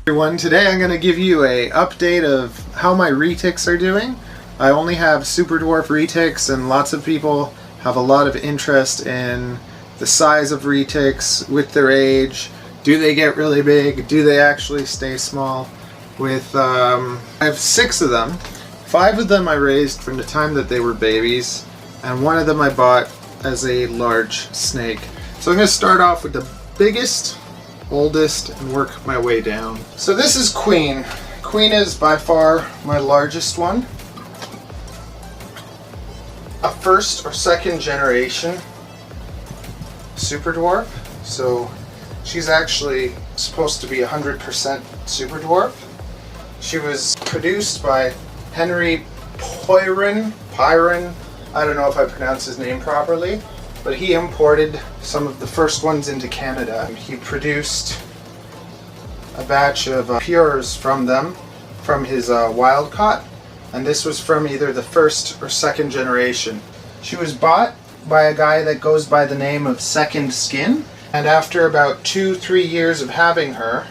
Everyone, today I'm going to give you a update of how my retics are doing. I only have Super Dwarf Retics, and lots of people have a lot of interest in the size of retics with their age. Do they get really big? Do they actually stay small? I have 6 of them. 5 of them I raised from the time that they were babies, and 1 of them I bought as a large snake. So I'm going to start off with the biggest, oldest, and work my way down. So this is Queen. Queen is by far my largest one. A first or second generation Super Dwarf. So she's actually supposed to be 100% Super Dwarf. She was produced by Henry Pyron. I don't know if I pronounced his name properly, but he imported some of the first ones into Canada. He produced a batch of pures from them, from his wild caught, and this was from either the first or second generation. She was bought by a guy that goes by the name of Second Skin, and after about 2-3 years of having her,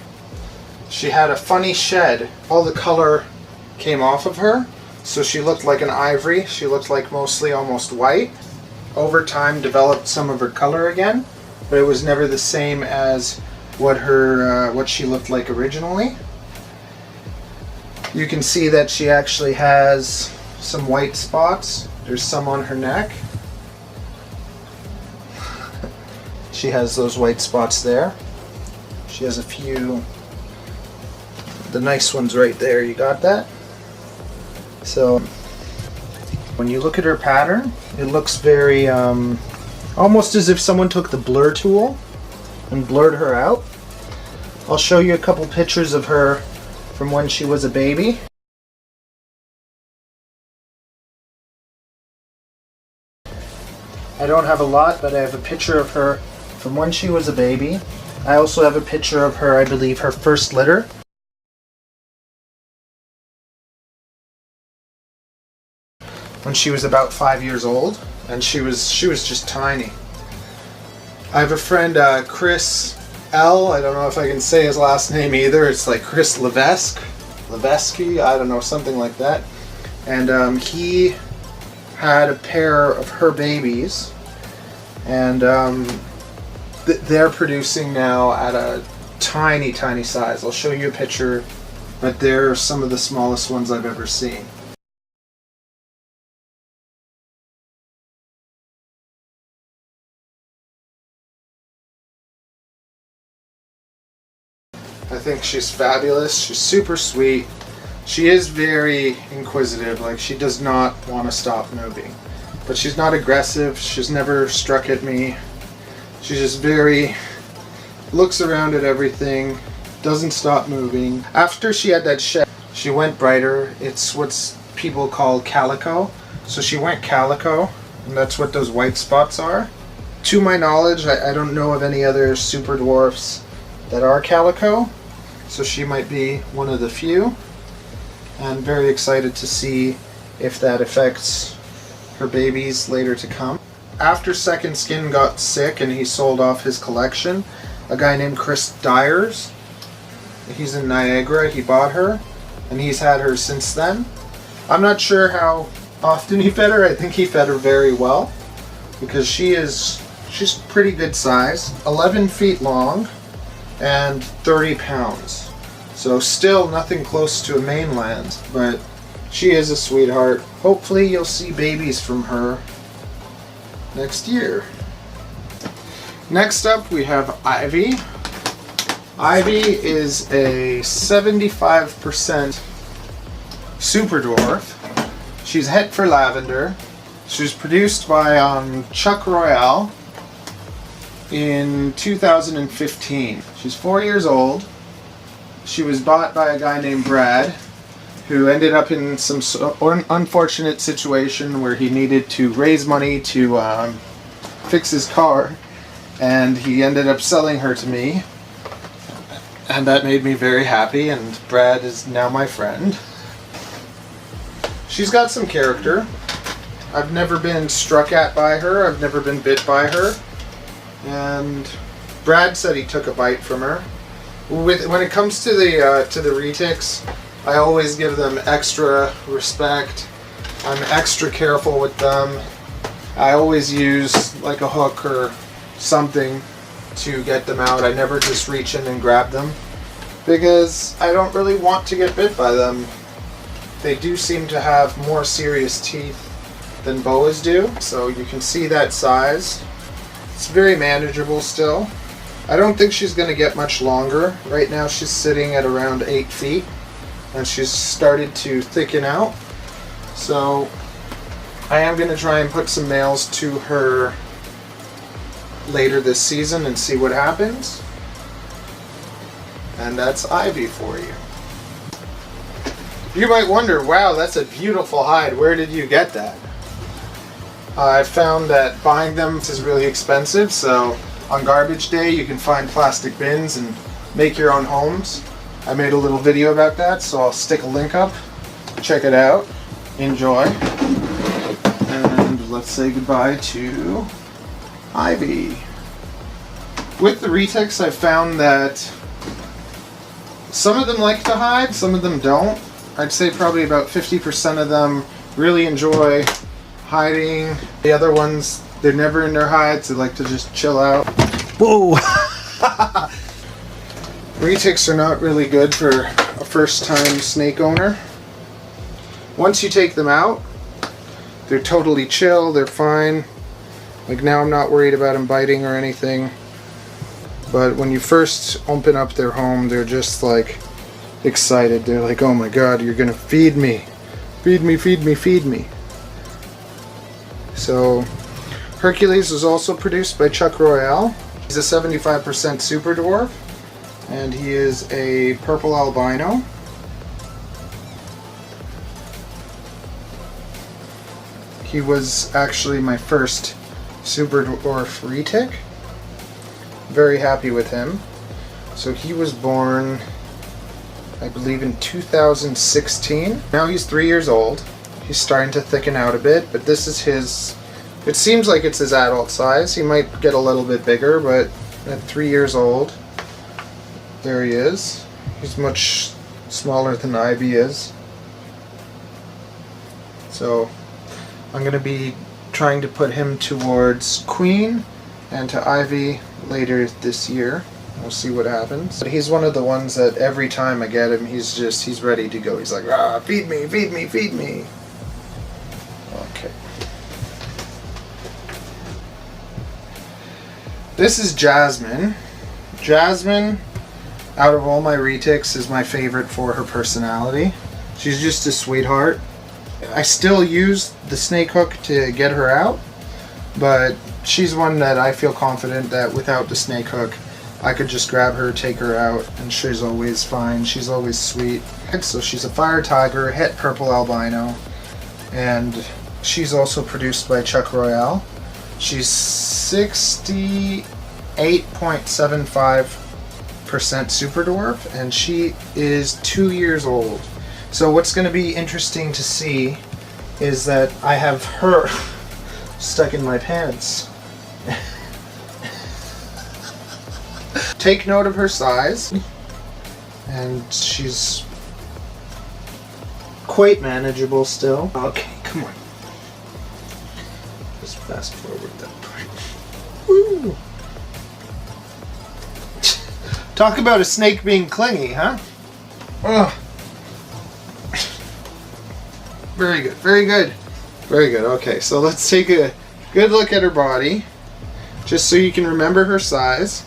she had a funny shed. All the color came off of her, so she looked like an ivory. She looked like mostly almost white. Over time developed some of her color again, but it was never the same as what she looked like originally. You can see that she actually has some white spots. There's some on her neck. She has those white spots there. She has a few, the nice ones right there, you got that? So when you look at her pattern, it looks very, almost as if someone took the blur tool and blurred her out. I'll show you a couple pictures of her from when she was a baby. I don't have a lot, but I have a picture of her from when she was a baby. I also have a picture of her, I believe, her first litter. When she was about 5 years old, and she was just tiny. I have a friend, Chris L. I don't know if I can say his last name either. It's like Chris Levesky, I don't know, something like that. And he had a pair of her babies, and they're producing now at a tiny size. I'll show you a picture, but they're some of the smallest ones I've ever seen. I think she's fabulous. She's super sweet. She is very inquisitive, like she does not want to stop moving. But she's not aggressive. She's never struck at me. She's just looks around at everything, doesn't stop moving. After she had that shed, she went brighter. It's what people call calico. So she went calico, and that's what those white spots are. To my knowledge, I don't know of any other super dwarfs that are calico, so she might be one of the few. I'm very excited to see if that affects her babies later to come. After Second Skin got sick and he sold off his collection, a guy named Chris Dyers, he's in Niagara, he bought her, and he's had her since then. I'm not sure how often he fed her. I think he fed her very well, because she's pretty good size, 11 feet long and 30 pounds. So still nothing close to a mainland, but she is a sweetheart. Hopefully you'll see babies from her next year. Next up we have Ivy. Ivy is a 75% Super Dwarf. She's het for lavender. She was produced by Chuck Royale in 2015. She's 4 years old. She was bought by a guy named Brad, who ended up in some unfortunate situation where he needed to raise money to fix his car, and he ended up selling her to me, and that made me very happy, and Brad is now my friend. She's got some character. I've never been struck at by her, I've never been bit by her, and Brad said he took a bite from her. When it comes to the retics, I always give them extra respect. I'm extra careful with them. I always use like a hook or something to get them out. I never just reach in and grab them because I don't really want to get bit by them. They do seem to have more serious teeth than boas do, so you can see that size. It's very manageable still. I don't think she's going to get much longer. Right now she's sitting at around 8 feet and she's started to thicken out. So I am going to try and put some males to her later this season and see what happens. And that's Ivy for you. You might wonder, wow, that's a beautiful hide. Where did you get that? I found that buying them is really expensive, so on garbage day you can find plastic bins and make your own homes. I made a little video about that, so I'll stick a link up. Check it out. Enjoy. And let's say goodbye to Ivy. With the retics, I found that some of them like to hide, some of them don't. I'd say probably about 50% of them really enjoy hiding. The other ones, they're never in their hides, they like to just chill out. Whoa! Retics are not really good for a first-time snake owner. Once you take them out, they're totally chill, they're fine. Like now I'm not worried about them biting or anything. But when you first open up their home, they're just like excited. They're like, oh my god, you're gonna feed me. Feed me, feed me, feed me. So, Hercules was also produced by Chuck Royale. He's a 75% Super Dwarf, and he is a purple albino. He was actually my first Super Dwarf Retic. Very happy with him. So he was born, I believe, in 2016. Now he's 3 years old. He's starting to thicken out a bit, but this is his, it seems like it's his adult size. He might get a little bit bigger, but at 3 years old, there he is. He's much smaller than Ivy is. So I'm going to be trying to put him towards Queen and to Ivy later this year. We'll see what happens. But he's one of the ones that every time I get him, he's ready to go. He's like, ah, feed me, feed me, feed me. Okay. This is Jasmine. Jasmine, out of all my retics, is my favorite for her personality. She's just a sweetheart. I still use the snake hook to get her out, but she's one that I feel confident that without the snake hook, I could just grab her, take her out, and she's always fine. She's always sweet. So she's a fire tiger, het purple albino, and she's also produced by Chuck Royale. She's 68.75% Super Dwarf, and she is 2 years old. So what's going to be interesting to see is that I have her stuck in my pants. Take note of her size, and she's quite manageable still. Okay, come on. Just fast forward that part. Woo! Talk about a snake being clingy, huh? Ugh. Very good, very good. Very good, okay, so let's take a good look at her body, just so you can remember her size.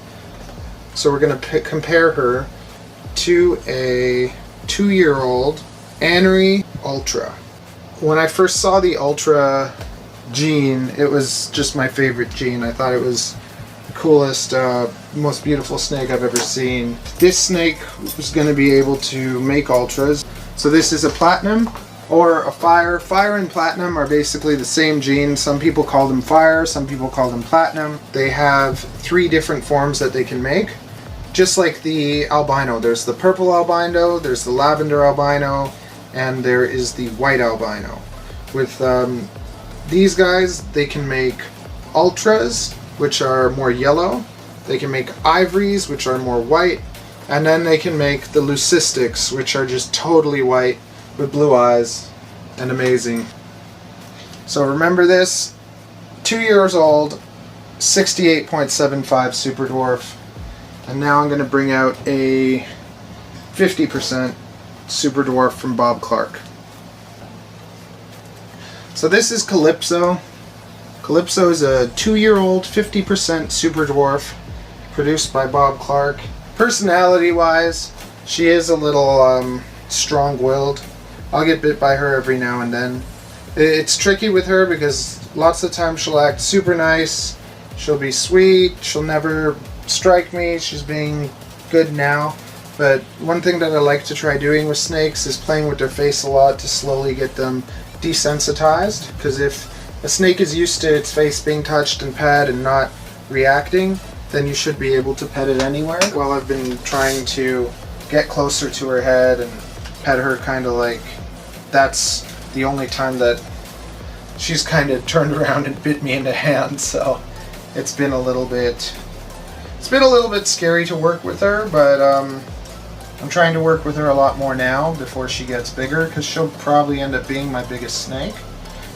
So we're going to compare her to a 2-year-old Anery Ultra. When I first saw the Ultra gene, it was just my favorite gene. I thought it was the coolest, most beautiful snake I've ever seen. This snake was going to be able to make Ultras. So this is a Platinum or a Fire. Fire and Platinum are basically the same gene. Some people call them Fire, some people call them Platinum. They have 3 different forms that they can make. Just like the albino, there's the purple albino, there's the lavender albino, and there is the white albino. With these guys, they can make Ultras, which are more yellow. They can make Ivories, which are more white. And then they can make the leucistics, which are just totally white with blue eyes and amazing. So remember this, 2 years old, 68.75 Super Dwarf. And now I'm going to bring out a 50% Super Dwarf from Bob Clark. So this is Calypso. Calypso is a 2-year-old 50% Super Dwarf produced by Bob Clark. Personality-wise, she is a little strong-willed. I'll get bit by her every now and then. It's tricky with her because lots of times she'll act super nice, she'll be sweet, she'll never strike me, she's being good now. But one thing that I like to try doing with snakes is playing with their face a lot to slowly get them desensitized. Because if a snake is used to its face being touched and pet and not reacting, then you should be able to pet it anywhere. Well, I've been trying to get closer to her head and pet her, kind of like that's the only time that she's kind of turned around and bit me in the hand. So it's been a little bit scary to work with her, but I'm trying to work with her a lot more now before she gets bigger, because she'll probably end up being my biggest snake.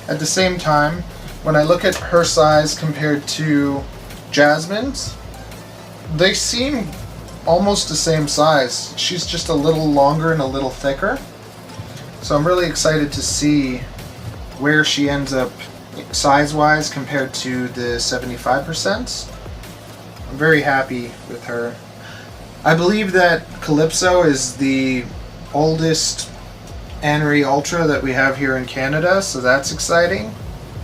At the same time, when I look at her size compared to Jasmine's, they seem almost the same size. She's just a little longer and a little thicker. So I'm really excited to see where she ends up size-wise compared to the 75%. I'm very happy with her. I believe that Calypso is the oldest Anery Ultra that we have here in Canada, so that's exciting.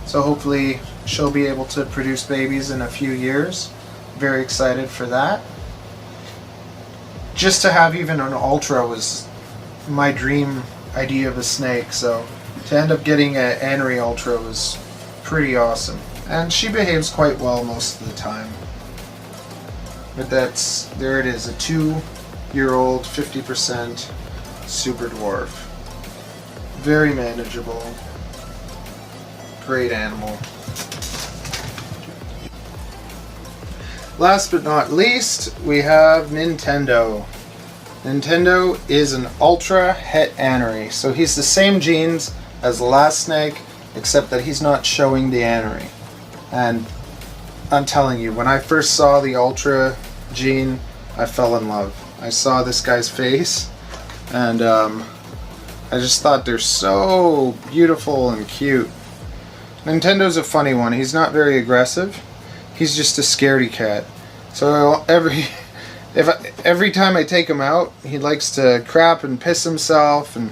So hopefully she'll be able to produce babies in a few years. Very excited for that. Just to have even an Ultra was my dream idea of a snake, so to end up getting an Anery Ultra was pretty awesome. And she behaves quite well most of the time. But there it is, a 2-year-old 50% Super Dwarf. Very manageable. Great animal. Last but not least, we have Nintendo. Nintendo is an Ultra Het Anery, so he's the same genes as the last snake, except that he's not showing the Anery. And I'm telling you, when I first saw the Ultra gene, I fell in love. I saw this guy's face, and I just thought they're so beautiful and cute. Nintendo's a funny one. He's not very aggressive. He's just a scaredy cat. So every time I take him out, he likes to crap and piss himself, and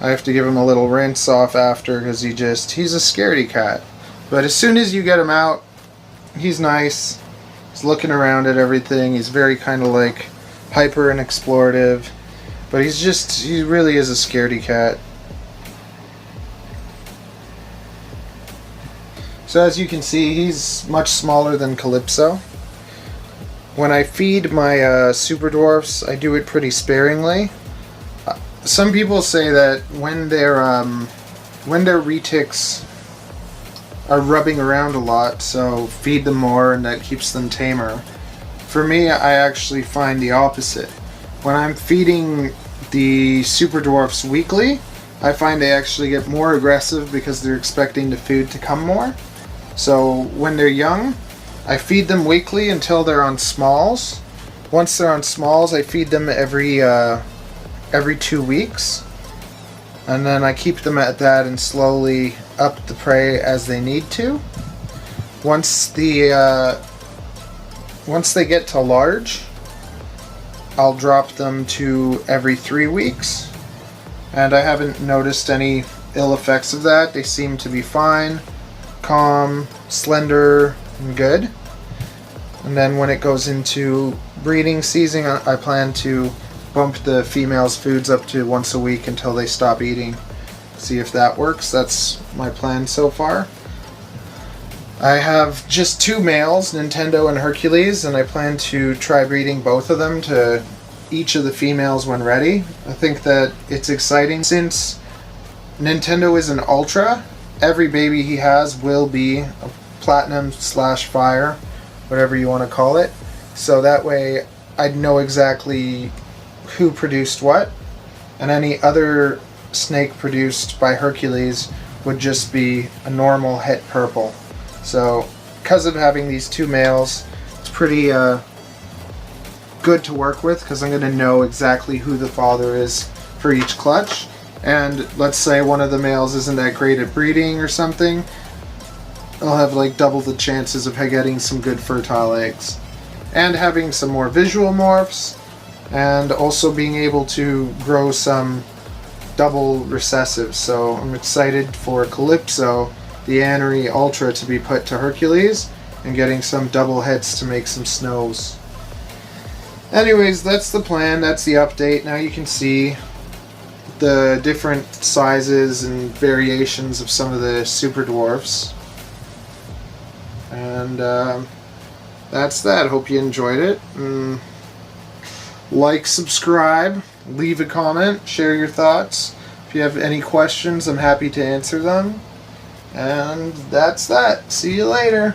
I have to give him a little rinse off after, because he's a scaredy cat. But as soon as you get him out, he's nice. He's looking around at everything. He's very kind of like hyper and explorative. But he really is a scaredy cat. So as you can see, he's much smaller than Calypso. When I feed my Super Dwarfs, I do it pretty sparingly. Some people say that when their retics are rubbing around a lot, so feed them more and that keeps them tamer. For me, I actually find the opposite. When I'm feeding the Super Dwarfs weekly, I find they actually get more aggressive because they're expecting the food to come more. So when they're young, I feed them weekly until they're on smalls. Once they're on smalls, I feed them every 2 weeks. And then I keep them at that and slowly up the prey as they need to. Once they get to large, I'll drop them to every 3 weeks. And I haven't noticed any ill effects of that. They seem to be fine, calm, slender, and good. And then when it goes into breeding season, I plan to bump the females' foods up to once a week until they stop eating. See if that works. That's my plan so far. I have just 2 males, Nintendo and Hercules, and I plan to try breeding both of them to each of the females when ready. I think that it's exciting. Since Nintendo is an Ultra, every baby he has will be a Platinum/Fire, whatever you want to call it. So that way I'd know exactly who produced what, and any other snake produced by Hercules would just be a normal het purple. So because of having these two males, it's pretty good to work with, because I'm going to know exactly who the father is for each clutch. And let's say one of the males isn't that great at breeding or something, I'll have like double the chances of getting some good fertile eggs. And having some more visual morphs, and also being able to grow some double recessives. So I'm excited for Calypso, the Anery Ultra, to be put to Hercules, and getting some double heads to make some snows. Anyways, that's the plan, that's the update. Now you can see the different sizes and variations of some of the Super Dwarfs. And that's that. Hope you enjoyed it. Like, subscribe, leave a comment, share your thoughts. If you have any questions, I'm happy to answer them. And that's that. See you later.